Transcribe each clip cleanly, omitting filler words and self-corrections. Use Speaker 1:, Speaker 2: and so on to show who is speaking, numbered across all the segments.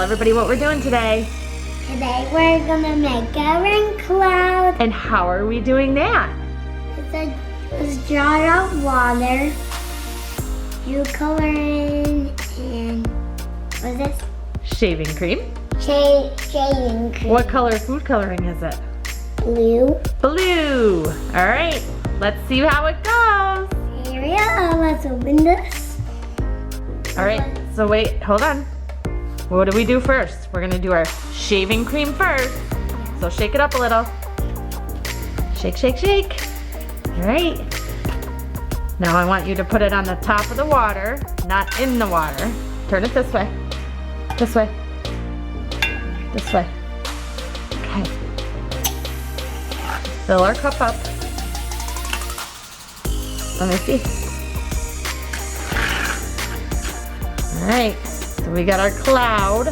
Speaker 1: everybody what we're doing today.
Speaker 2: Today we're gonna make a rain cloud.
Speaker 1: And how are we doing that?
Speaker 2: It's a jar of water, food coloring, and what's this?
Speaker 1: Shaving cream.
Speaker 2: Shaving cream.
Speaker 1: What color food coloring is it?
Speaker 2: Blue.
Speaker 1: Blue. All right, let's see how it goes.
Speaker 2: Here we are. Let's open this.
Speaker 1: All right, so wait, hold on. What do we do first? We're gonna do our shaving cream first. So shake it up a little. Shake, shake, shake. All right. Now I want you to put it on the top of the water, not in the water. Turn it this way. This way. This way. Okay. Fill our cup up. Let me see. All right, so we got our cloud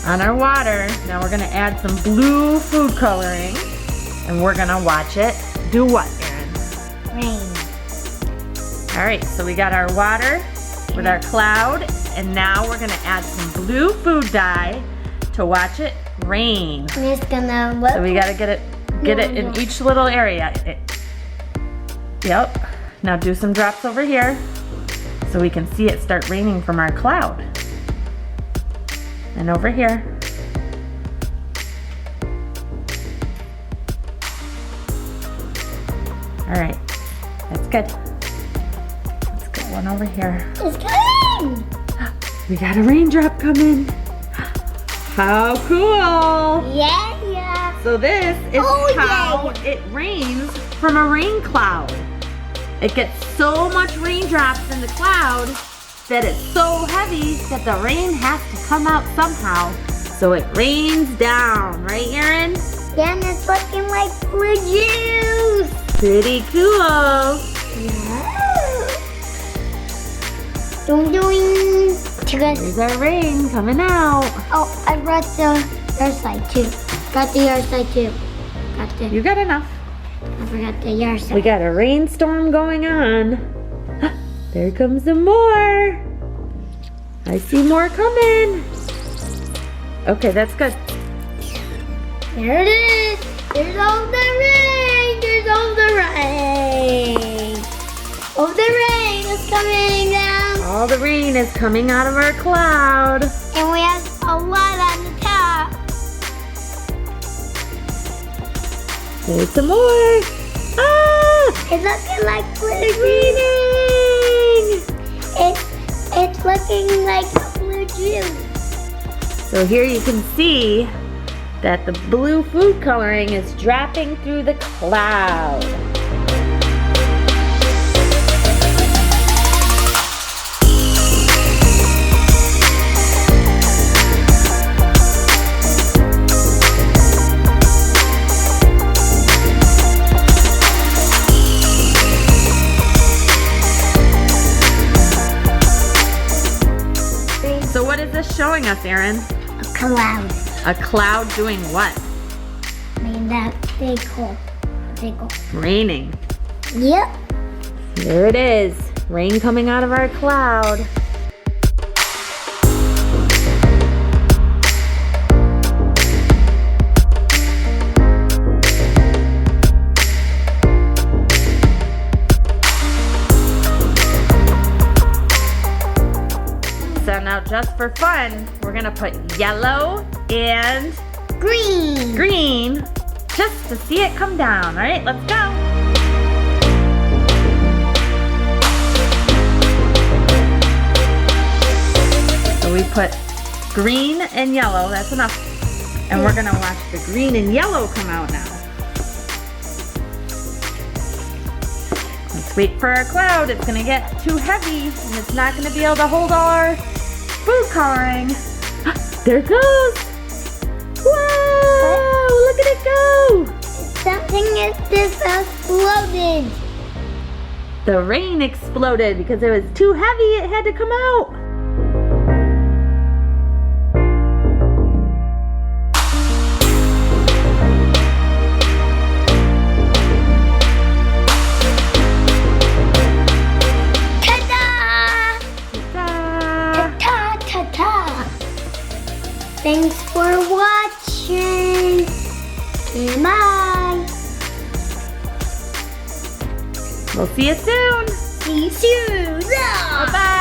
Speaker 1: on our water. Now we're gonna add some blue food coloring and we're gonna watch it do what, Erin?
Speaker 2: Rain.
Speaker 1: All right, so we got our water with our cloud and now we're gonna add some blue food dye to watch it rain.
Speaker 2: And it's gonna look.
Speaker 1: So we gotta get it in each little area. Yep. Now do some drops over here so we can see it start raining from our cloud. And over here. All right, that's good. Let's get one over here.
Speaker 2: It's coming!
Speaker 1: We got a raindrop coming. How cool!
Speaker 2: Yeah.
Speaker 1: So this is how it rains from a rain cloud. It gets so much raindrops in the cloud that it's so heavy that the rain has to come out somehow. So it rains down, right, Erin?
Speaker 2: Yeah, and it's looking like blue juice.
Speaker 1: Pretty cool.
Speaker 2: Yeah. Doing.
Speaker 1: There's our rain coming out.
Speaker 2: Oh, I brought the other side too. Got the other side too.
Speaker 1: You got enough.
Speaker 2: I forgot the other side.
Speaker 1: We got a rainstorm going on. There comes some more. I see more coming. Okay, that's good.
Speaker 2: There it is. There's all the rain. There's all the rain. Oh, the rain is coming down.
Speaker 1: All the rain is coming out of our cloud.
Speaker 2: And we have a lot on the top.
Speaker 1: There's some more. Ah!
Speaker 2: It's looking like
Speaker 1: It's
Speaker 2: blue.
Speaker 1: raining.
Speaker 2: It's looking like a blue juice.
Speaker 1: So here you can see that the blue food coloring is dropping through the cloud. So what is this showing us, Erin?
Speaker 2: A cloud.
Speaker 1: A cloud doing what?
Speaker 2: I mean, that big hole. Big hole.
Speaker 1: Raining.
Speaker 2: Yep.
Speaker 1: There it is. Rain coming out of our cloud. So now just for fun, we're gonna put yellow and green just to see it come down. All right, let's go. So we put green and yellow, that's enough. And we're gonna watch the green and yellow come out now. Let's wait for our cloud. It's gonna get too heavy and it's not gonna be able to hold all our food coloring. There it goes. Whoa, look at it go.
Speaker 2: Something just exploded.
Speaker 1: The rain exploded because it was too heavy. It had to come out.
Speaker 2: Thanks for watching. And bye.
Speaker 1: We'll see you soon.
Speaker 2: See you soon.
Speaker 1: Bye.